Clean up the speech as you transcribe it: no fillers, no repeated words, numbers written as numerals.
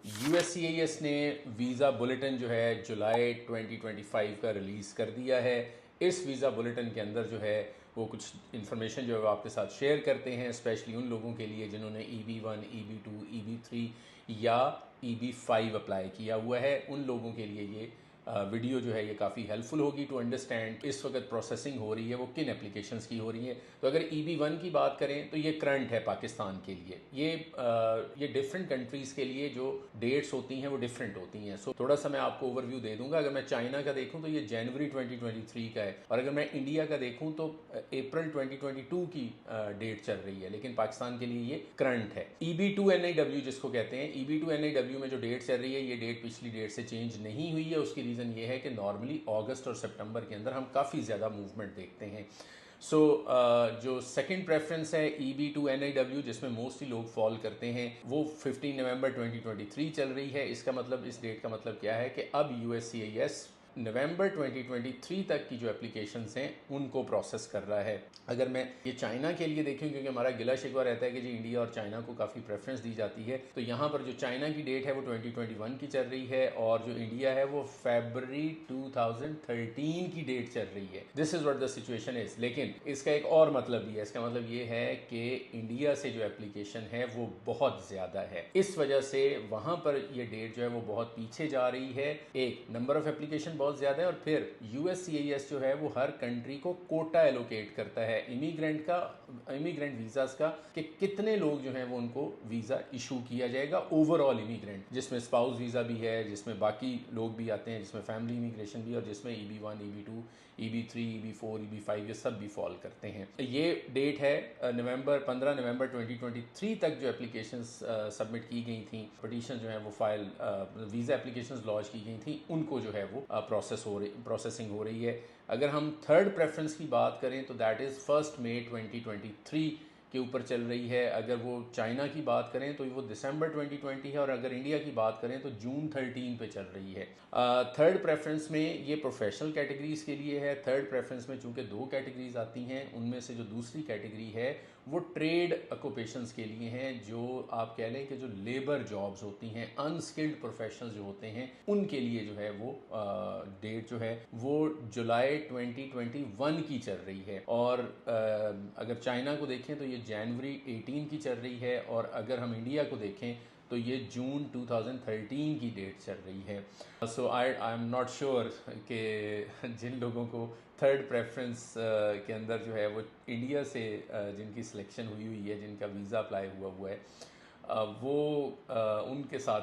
USCIS ने visa bulletin जो है जुलाई 2025 का रिलीज़ कर दिया है। इस वीज़ा बुलेटिन के अंदर जो है वो कुछ इन्फॉर्मेशन जो है वो आपके साथ शेयर करते हैं, स्पेशली उन लोगों के लिए जिन्होंने EB1, EB2, EB3 या EB5 अप्लाई किया हुआ है। उन लोगों के लिए ये वीडियो जो है ये काफ़ी हेल्पफुल होगी टू अंडरस्टैंड इस वक्त प्रोसेसिंग हो रही है वो किन एप्लीकेशंस की हो रही है। तो अगर EB1 की बात करें तो ये करंट है पाकिस्तान के लिए। ये डिफरेंट कंट्रीज़ के लिए जो डेट्स होती हैं वो डिफरेंट होती हैं। सो थोड़ा सा मैं आपको ओवरव्यू दे दूंगा। अगर मैं चाइना का देखूं तो ये जनवरी 2023 का है, और अगर मैं इंडिया का देखूं तो अप्रैल 2022 की डेट चल रही है, लेकिन पाकिस्तान के लिए ये करंट है। EB2 NIW जिसको कहते हैं, EB2 NIW में जो डेट चल रही है ये डेट पिछली डेट से चेंज नहीं हुई है। उसकी रीज़न ये है कि नॉर्मली अगस्त और सितंबर के अंदर हम काफ़ी ज़्यादा मूवमेंट देखते हैं। जो सेकंड प्रेफरेंस है EB2 NIW जिसमें मोस्टली लोग फॉल करते हैं, वो 15 नवंबर 2023 चल रही है। इसका मतलब, इस डेट का मतलब क्या है कि अब USCIS नवंबर 2023 तक की जो एप्लीकेशंस हैं उनको प्रोसेस कर रहा है। अगर मैं ये चाइना के लिए देखूं, क्योंकि हमारा गिला शिकवा रहता है कि जी इंडिया और चाइना को काफ़ी प्रेफरेंस दी जाती है, तो यहाँ पर जो चाइना की डेट है वो 2021 की चल रही है, और जो इंडिया है वो फरवरी 2013 की डेट चल रही है। This is what the situation is. लेकिन इसका एक और मतलब भी है। इसका मतलब ये है कि इंडिया से जो एप्लीकेशन है वो बहुत ज़्यादा है, इस वजह से वहाँ पर ये डेट जो है वो बहुत पीछे जा रही है। एक नंबर ऑफ एप्लीकेशन बहुत ज़्यादा है, और फिर USCIS जो है वो हर कंट्री को कोटा एलोकेट करता है इमिग्रेंट वीज़ास का, कि कितने लोग जो हैं वो उनको वीज़ा इशू किया जाएगा ओवरऑल इमिग्रेंट, जिसमें स्पाउस वीज़ा भी है, जिसमें बाकी लोग भी आते हैं, जिसमें फैमिली इमिग्रेशन भी, और जिसमें EB1, EB2, EB3, EB4, EB5 ये सब भी फॉल करते हैं। ये डेट है 15 नवंबर 2023 तक जो एप्लीकेशंस सबमिट की गई थी, पटिशन जो है वो फाइल वीज़ा एप्लीकेशंस लॉन्च की गई थी, उनको जो है वो प्रोसेसिंग हो रही है। अगर हम थर्ड प्रेफरेंस की बात करें तो दैट इज़ 1 मई 2023 के ऊपर चल रही है। अगर वो चाइना की बात करें तो वो दिसंबर 2020 है, और अगर इंडिया की बात करें तो जून 13 पे चल रही है। थर्ड प्रेफरेंस में ये प्रोफेशनल कैटेगरीज के लिए है। थर्ड प्रेफरेंस में चूंकि 2 कैटेगरीज आती हैं, उनमें से जो दूसरी कैटेगरी है वो ट्रेड ऑक्यूपेशंस के लिए हैं, जो आप कह लें कि जो लेबर जॉब्स होती हैं, अनस्किल्ड प्रोफेशनल्स जो होते हैं, उनके लिए जो है वो डेट जो है वो जुलाई 2021 की चल रही है। और अगर चाइना को देखें तो ये जनवरी 18 की चल रही है, और अगर हम इंडिया को देखें तो ये जून 2013 की डेट चल रही है। सो आई एम नॉट श्योर कि जिन लोगों को थर्ड प्रेफरेंस के अंदर जो है वो इंडिया से जिनकी सिलेक्शन हुई है, जिनका वीज़ा अप्लाई हुआ है, वो उनके साथ